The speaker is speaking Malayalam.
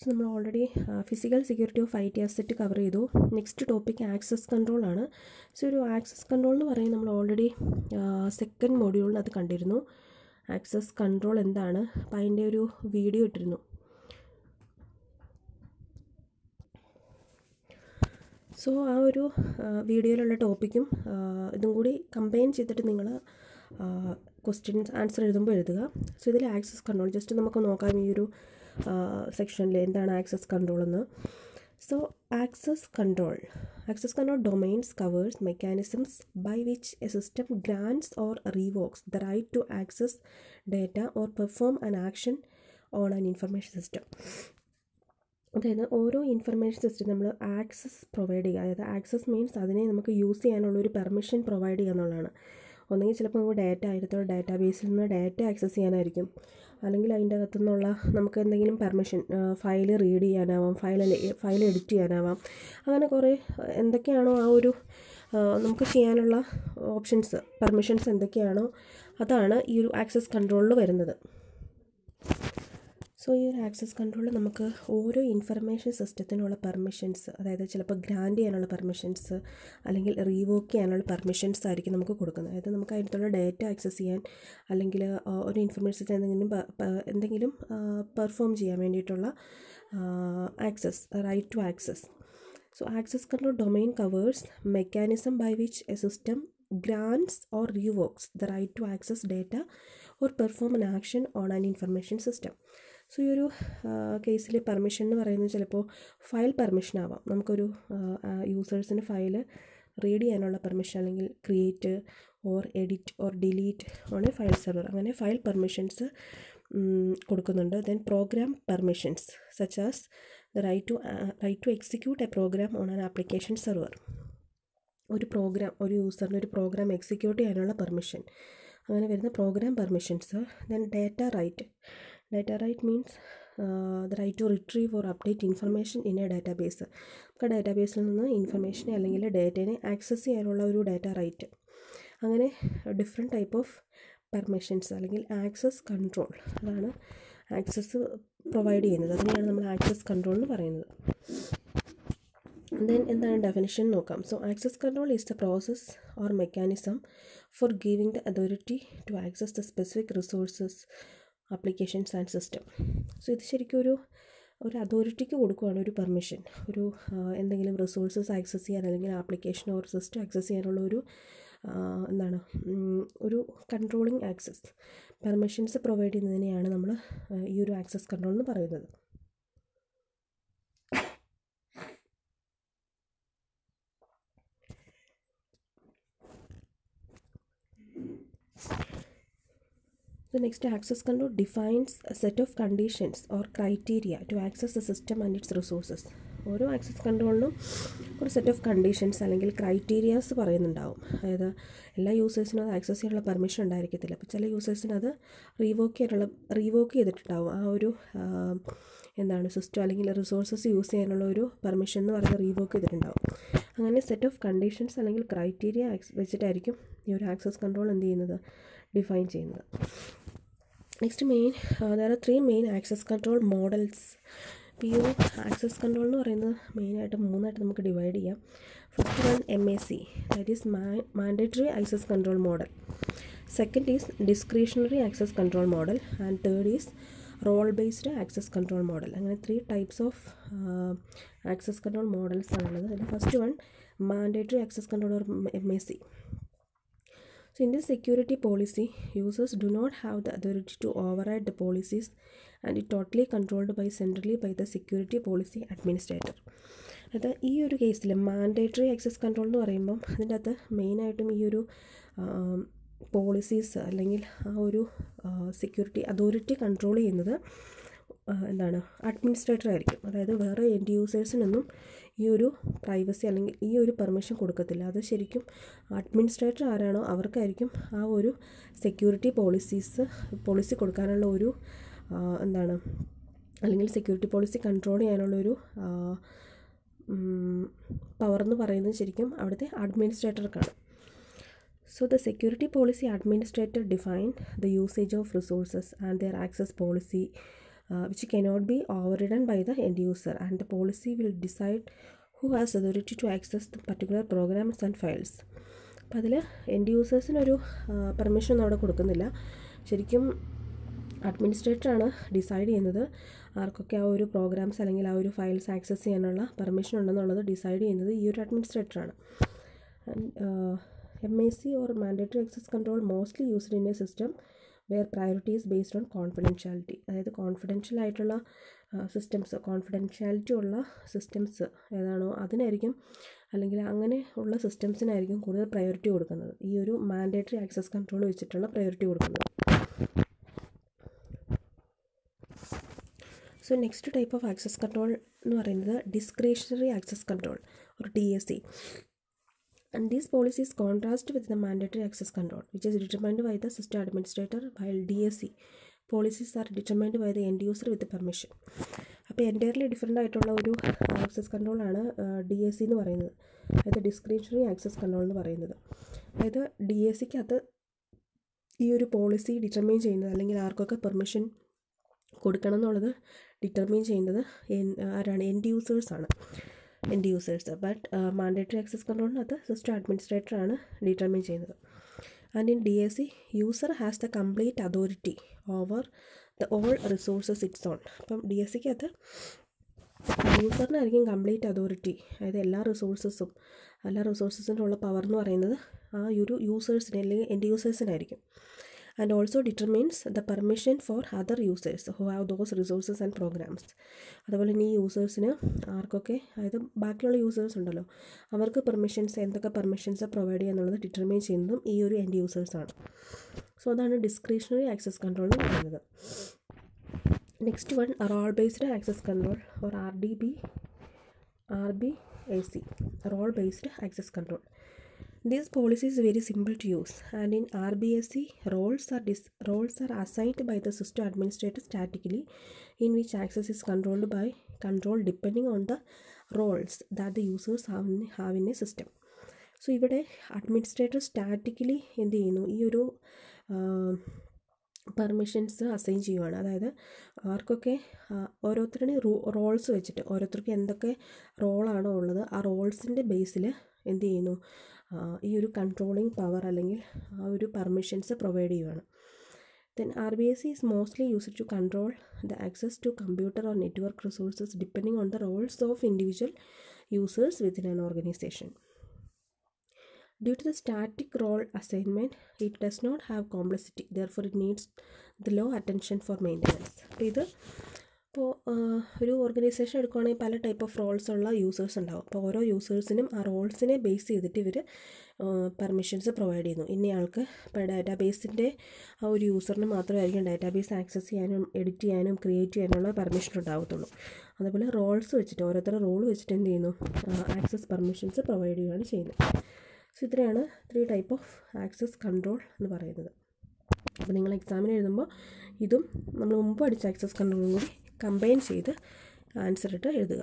സോ നമ്മൾ already physical security of IT asset cover ചെയ്തു. നെക്സ്റ്റ് ടോപ്പിക് ആക്സസ് കൺട്രോൾ ആണ്. സോ ഒരു ആക്സസ് കൺട്രോൾ എന്ന് പറയുന്നത് നമ്മൾ ഓൾറെഡി സെക്കൻഡ് മൊഡ്യൂളിൽ അത് കണ്ടിരുന്നു. ആക്സസ് കൺട്രോൾ എന്താണ്, അപ്പോൾ അതിൻ്റെ ഒരു വീഡിയോ ഇട്ടിരുന്നു. സോ ആ ഒരു വീഡിയോയിലുള്ള ടോപ്പിക്കും ഇതും കൂടി കമ്പൈൻ ചെയ്തിട്ട് നിങ്ങൾ ക്വസ്റ്റ്യൻസ് ആൻസർ എഴുതുമ്പോൾ എഴുതുക. സോ ഇതിൽ ആക്സസ് കൺട്രോൾ ജസ്റ്റ് നമുക്ക് നോക്കാം ഈ ഒരു സെക്ഷനിൽ എന്താണ് ആക്സസ് കൺട്രോൾ എന്ന്. So access control domains covers mechanisms by which a system grants or revokes the right to access data or perform an action on an information system. അതായത് ഓരോ ഇൻഫർമേഷൻ സിസ്റ്റം നമ്മൾ ആക്സസ് പ്രൊവൈഡ് ചെയ്യുക. അതായത് ആക്സസ് മീൻസ് അതിനെ നമുക്ക് യൂസ് ചെയ്യാനുള്ളൊരു പെർമിഷൻ പ്രൊവൈഡ് ചെയ്യുക എന്നുള്ളതാണ്. ഒന്നെങ്കിൽ ചിലപ്പോൾ നമുക്ക് ഡാറ്റ ആയിരത്തോളം ഡാറ്റാ ബേസിൽ നിന്ന് ഡാറ്റ ആക്സസ് ചെയ്യാനായിരിക്കും, അല്ലെങ്കിൽ അതിൻ്റെ അകത്തു നിന്നുള്ള നമുക്ക് എന്തെങ്കിലും പെർമിഷൻ ഫയൽ റീഡ് ചെയ്യാനാവാം, ഫയൽ എഡിറ്റ് ചെയ്യാനാവാം. അങ്ങനെ കുറേ എന്തൊക്കെയാണോ ആ ഒരു നമുക്ക് ചെയ്യാനുള്ള ഓപ്ഷൻസ് പെർമിഷൻസ് എന്തൊക്കെയാണോ അതാണ് ഈ ഒരു ആക്സസ് കൺട്രോളിൽ വരുന്നത്. സോ ഈ ഒരു ആക്സസ് കൺട്രോളിൽ നമുക്ക് ഓരോ ഇൻഫർമേഷൻ സിസ്റ്റത്തിനുള്ള പെർമിഷൻസ്, അതായത് ചിലപ്പോൾ ഗ്രാൻഡ് ചെയ്യാനുള്ള പെർമിഷൻസ് അല്ലെങ്കിൽ റീവോക്ക് ചെയ്യാനുള്ള പെർമിഷൻസ് ആയിരിക്കും നമുക്ക് കൊടുക്കുന്നത്. അതായത് നമുക്ക് അതിനകത്തുള്ള ഡേറ്റ ആക്സസ് ചെയ്യാൻ അല്ലെങ്കിൽ ഒരു ഇൻഫർമേഷൻ സിസ്റ്റം എന്തെങ്കിലും പെർഫോം ചെയ്യാൻ വേണ്ടിയിട്ടുള്ള access, right to access. So access control domain covers mechanism by which a system grants or revokes the right to access data or perform an action on an information system. So ഈ ഒരു കേസിൽ പെർമിഷൻ എന്ന് പറയുന്നത് ചിലപ്പോൾ ഫയൽ പെർമിഷൻ ആവാം. നമുക്കൊരു യൂസേഴ്സിന് ഫയൽ റീഡ് ചെയ്യാനുള്ള പെർമിഷൻ, അല്ലെങ്കിൽ create or edit or delete on a file server, അങ്ങനെ ഫയൽ പെർമിഷൻസ് കൊടുക്കുന്നുണ്ട്. Then program permissions such as the right to execute a program on an application server. ഒരു യൂസറിന് ഒരു പ്രോഗ്രാം എക്സിക്യൂട്ട് ചെയ്യാനുള്ള പെർമിഷൻ, അങ്ങനെ വരുന്ന program permissions. Then data right means the right to retrieve or update information in a database. നമുക്ക് ഡാറ്റാബേസിൽ നിന്ന് ഇൻഫർമേഷനെ അല്ലെങ്കിൽ ഡേറ്റയെ ആക്സസ് ചെയ്യാനുള്ള ഒരു ഡാറ്റ റൈറ്റ്. അങ്ങനെ ഡിഫറെൻറ്റ് ടൈപ്പ് ഓഫ് പെർമിഷൻസ് അല്ലെങ്കിൽ ആക്സസ് കൺട്രോൾ, അതാണ് ആക്സസ് പ്രൊവൈഡ് ചെയ്യുന്നത്. അതിനെയാണ് നമ്മൾ ആക്സസ് കൺട്രോൾ എന്ന് പറയുന്നത്. ദെൻ എന്താണ് ഡെഫിനിഷൻ നോക്കാം. So access control is the process or mechanism for giving the authority to access the specific resources, applications and system. സോ ഇത് ശരിക്കും ഒരു അതോറിറ്റിക്ക് കൊടുക്കുകയാണ് ഒരു പെർമിഷൻ, ഒരു എന്തെങ്കിലും റിസോഴ്സസ് ആക്സസ് ചെയ്യാൻ അല്ലെങ്കിൽ ആപ്ലിക്കേഷൻ ഓർ സിസ്റ്റം ആക്സസ് ചെയ്യാനുള്ള ഒരു കൺട്രോളിങ് ആക്സസ് പെർമിഷൻസ് പ്രൊവൈഡ് ചെയ്യുന്നതിനെയാണ് നമ്മൾ ഈ ഒരു ആക്സസ് കൺട്രോൾ എന്ന് പറയുന്നത്. The next access control defines a set of conditions or criteria to access the system and its resources. ഓരോ ആക്സസ് കൺട്രോളിനും ഒരു സെറ്റ് ഓഫ് കണ്ടീഷൻസ് അല്ലെങ്കിൽ ക്രൈറ്റീരിയാസ് പറയുന്നുണ്ടാവും. അതായത് എല്ലാ യൂസേഴ്സിനും അത് ആക്സസ് ചെയ്യാനുള്ള പെർമിഷൻ ഉണ്ടായിരിക്കത്തില്ല. അപ്പോൾ ചില യൂസേഴ്സിന് അത് റീവോക്ക് ചെയ്തിട്ടുണ്ടാവും. ആ ഒരു സിസ്റ്റം അല്ലെങ്കിൽ റിസോഴ്സസ് യൂസ് ചെയ്യാനുള്ള ഒരു പെർമിഷൻ എന്ന് പറയുന്നത് റീവോക്ക് ചെയ്തിട്ടുണ്ടാവും. അങ്ങനെ സെറ്റ് ഓഫ് കണ്ടീഷൻസ് അല്ലെങ്കിൽ ക്രൈറ്റീരിയ വെച്ചിട്ടായിരിക്കും ഈ ഒരു ആക്സസ് കൺട്രോൾ ഡിഫൈൻ ചെയ്യുന്നത്. Next there are 3 main access control models. ഇപ്പോൾ ഈ ഒരു ആക്സസ് കൺട്രോൾ എന്ന് പറയുന്നത് മെയിനായിട്ട് 3ആയിട്ട് നമുക്ക് ഡിവൈഡ് ചെയ്യാം. First one MAC, that is mandatory access control model. Second is discretionary access control model and third is role based access control model. അങ്ങനെ 3 types of access control models ആണുള്ളത്. അതിൽ first one mandatory access control or MAC. So in this security policy, users do not have the authority to override the policies and it totally controlled centrally by the security policy administrator. അത് ഈ ഒരു കേസിൽ മാൻഡേറ്ററി ആക്സസ് കൺട്രോൾ എന്ന് പറയുമ്പം അതിൻ്റെ അകത്ത് മെയിനായിട്ടും ഈ ഒരു പോളിസീസ് അല്ലെങ്കിൽ ആ ഒരു സെക്യൂരിറ്റി അതോറിറ്റി കൺട്രോൾ ചെയ്യുന്നത് അഡ്മിനിസ്ട്രേറ്റർ ആയിരിക്കും. അതായത് വേറെ എൻഡ് യൂസേഴ്സിനൊന്നും ഈ ഒരു പ്രൈവസി അല്ലെങ്കിൽ ഈ ഒരു പെർമിഷൻ കൊടുക്കത്തില്ല. അത് ശരിക്കും അഡ്മിനിസ്ട്രേറ്റർ ആരാണോ അവർക്കായിരിക്കും ആ ഒരു സെക്യൂരിറ്റി പോളിസി കൊടുക്കാനുള്ള ഒരു അല്ലെങ്കിൽ സെക്യൂരിറ്റി പോളിസി കൺട്രോൾ ചെയ്യാനുള്ളൊരു പവർ എന്ന് പറയുന്നത് ശരിക്കും അവിടുത്തെ അഡ്മിനിസ്ട്രേറ്റർക്കാണ്. So the security policy administrator define the usage of resources and their access policy, which cannot be overridden by the end user, and the policy will decide who has authority to access the particular programs and files. അപ്പോൾ അതിൽ എൻഡ് യൂസേഴ്സിനൊരു പെർമിഷൻ ഒന്നും അവിടെ കൊടുക്കുന്നില്ല. ശരിക്കും അഡ്മിനിസ്ട്രേറ്ററാണ് ഡിസൈഡ് ചെയ്യുന്നത് ആർക്കൊക്കെ ആ ഒരു പ്രോഗ്രാംസ് അല്ലെങ്കിൽ ആ ഒരു ഫയൽസ് ആക്സസ് ചെയ്യാനുള്ള പെർമിഷൻ ഉണ്ടെന്നുള്ളത് ഡിസൈഡ് ചെയ്യുന്നത് ഈ ഒരു അഡ്മിനിസ്ട്രേറ്ററാണ്. MAC or mandatory access control mostly used in a system where priority is based on confidentiality. അതായത് കോൺഫിഡൻഷ്യൽ ആയിട്ടുള്ള സിസ്റ്റംസ്, കോൺഫിഡൻഷ്യാലിറ്റി ഉള്ള സിസ്റ്റംസ് ഏതാണോ അതിനായിരിക്കും, അല്ലെങ്കിൽ അങ്ങനെ ഉള്ള സിസ്റ്റംസിനായിരിക്കും കൂടുതൽ പ്രയോറിറ്റി കൊടുക്കുന്നത്, ഈ ഒരു മാൻഡേറ്ററി ആക്സസ് കൺട്രോൾ വെച്ചിട്ടുള്ള പ്രയോറിറ്റി കൊടുക്കുന്നത്. So next type of access control എന്ന് പറയുന്നത് discretionary access control or DAC. And these policies contrast with the mandatory access control, which is determined by the system administrator, while DAC policies are determined by the end user with the permission. അപ്പോൾ എൻറ്റയർലി ഡിഫറെൻ്റ് ആയിട്ടുള്ള ഒരു ആക്സസ് കൺട്രോളാണ് DAC എന്ന് പറയുന്നത്, അതായത് ഡിസ്ക്രിഷണറി ആക്സസ് കൺട്രോൾ എന്ന് പറയുന്നത്. അതായത് DACക്കകത്ത് ഈ ഒരു പോളിസി ഡിറ്റർമൈൻ ചെയ്യുന്നത്, അല്ലെങ്കിൽ ആർക്കൊക്കെ പെർമിഷൻ കൊടുക്കണം എന്നുള്ളത് ഡിറ്റർമൈൻ ചെയ്യുന്നത് ആരാണ്? എൻഡ് യൂസേഴ്സാണ്. ബട്ട് മാൻഡേറ്ററി ആക്സസ് കൺട്രോളിനകത്ത് സിസ്റ്റം അഡ്മിനിസ്ട്രേറ്ററാണ് ഡിറ്റർമൈൻ ചെയ്യുന്നത്. And in DAC user has the complete authority over the all resources its own. അപ്പം DACക്കകത്ത് യൂസറിനായിരിക്കും കംപ്ലീറ്റ് അതോറിറ്റി, അതായത് എല്ലാ റിസോഴ്സസിൻ്റെ ഉള്ള പവർ എന്ന് പറയുന്നത് ആ ഒരു യൂസേഴ്സിന് അല്ലെങ്കിൽ എൻഡ് യൂസേഴ്സിനായിരിക്കും. And also determines the permission for other users who have those resources and programs. അതുപോലെ തന്നെ ഈ യൂസേഴ്സിന് ആർക്കൊക്കെ, അതായത് ബാക്കിയുള്ള യൂസേഴ്സ് ഉണ്ടല്ലോ, അവർക്ക് എന്തൊക്കെ പെർമിഷൻസ് പ്രൊവൈഡ് ചെയ്യുക എന്നുള്ളത് ഡിറ്റർമൈൻ ചെയ്യുന്നതും ഈ ഒരു എൻഡ് യൂസേഴ്സാണ്. സോ അതാണ് ഡിസ്ക്രിഷണറി ആക്സസ് കൺട്രോൾ എന്ന് പറയുന്നത്. Next one role based access control or RBAC, role based access control. This policy is very simple to use, and in RBAC, roles are assigned by the system administrator statically, in which access is controlled depending on the roles that the users have in a system. So ഇവിടെ അഡ്മിനിസ്ട്രേറ്റർ സ്റ്റാറ്റിക്കലി എന്ത് ചെയ്യുന്നു, ഈ ഒരു പെർമിഷൻസ് അസൈൻ ചെയ്യുവാണ്. അതായത് ആർക്കൊക്കെ ഓരോരുത്തരുടെയും റോൾസ് വെച്ചിട്ട് ഓരോരുത്തർക്ക് എന്തൊക്കെ റോളാണോ ഉള്ളത് ആ റോൾസിൻ്റെ ബേസിൽ എന്ത് ചെയ്യുന്നു, ഈ ഒരു കൺട്രോളിങ് പവർ അല്ലെങ്കിൽ ആ ഒരു പെർമിഷൻസ് പ്രൊവൈഡ് ചെയ്യുവാണ്. Then RBAC is mostly used to control the access to computer or network resources depending on the roles of individual users within an organization. Due to the static role assignment, it does not have complexity. Therefore, it needs the low attention for maintenance. ഇപ്പോൾ ഒരു ഓർഗനൈസേഷൻ എടുക്കുകയാണെങ്കിൽ പല ടൈപ്പ് ഓഫ് റോൾസ് ഉള്ള യൂസേഴ്സ് ഉണ്ടാവും. അപ്പോൾ ഓരോ യൂസേഴ്സിനും ആ റോൾസിനെ ബേസ് ചെയ്തിട്ട് ഇവർ പെർമിഷൻസ് പ്രൊവൈഡ് ചെയ്യുന്നു. ഇന്നയാൾക്ക് ഇപ്പോൾ ഡാറ്റാബേസിൻ്റെ ആ ഒരു യൂസറിന് മാത്രമായിരിക്കും ഡാറ്റാബേസ് ആക്സസ് ചെയ്യാനും എഡിറ്റ് ചെയ്യാനും ക്രിയേറ്റ് ചെയ്യാനുള്ള പെർമിഷൻ ഉണ്ടാകത്തുള്ളൂ. അതുപോലെ റോൾസ് വെച്ചിട്ട് ഓരോരുത്തരുടെ റോൾ വെച്ചിട്ട് എന്ത് ചെയ്യുന്നു, ആക്സസ് പെർമിഷൻസ് പ്രൊവൈഡ് ചെയ്യുകയാണ് ചെയ്യുന്നത്. സോ ഇത്രയാണ് 3 ടൈപ്പ് ഓഫ് ആക്സസ് കൺട്രോൾ എന്ന് പറയുന്നത്. അപ്പോൾ നിങ്ങൾ എക്സാമിന് എഴുതുമ്പോൾ ഇതും നമ്മൾ മുമ്പ് പഠിച്ച ആക്സസ് കൺട്രോളും കൂടി കമ്പൈൻ ചെയ്ത് ആൻസർ ഇട്ട് എഴുതുക.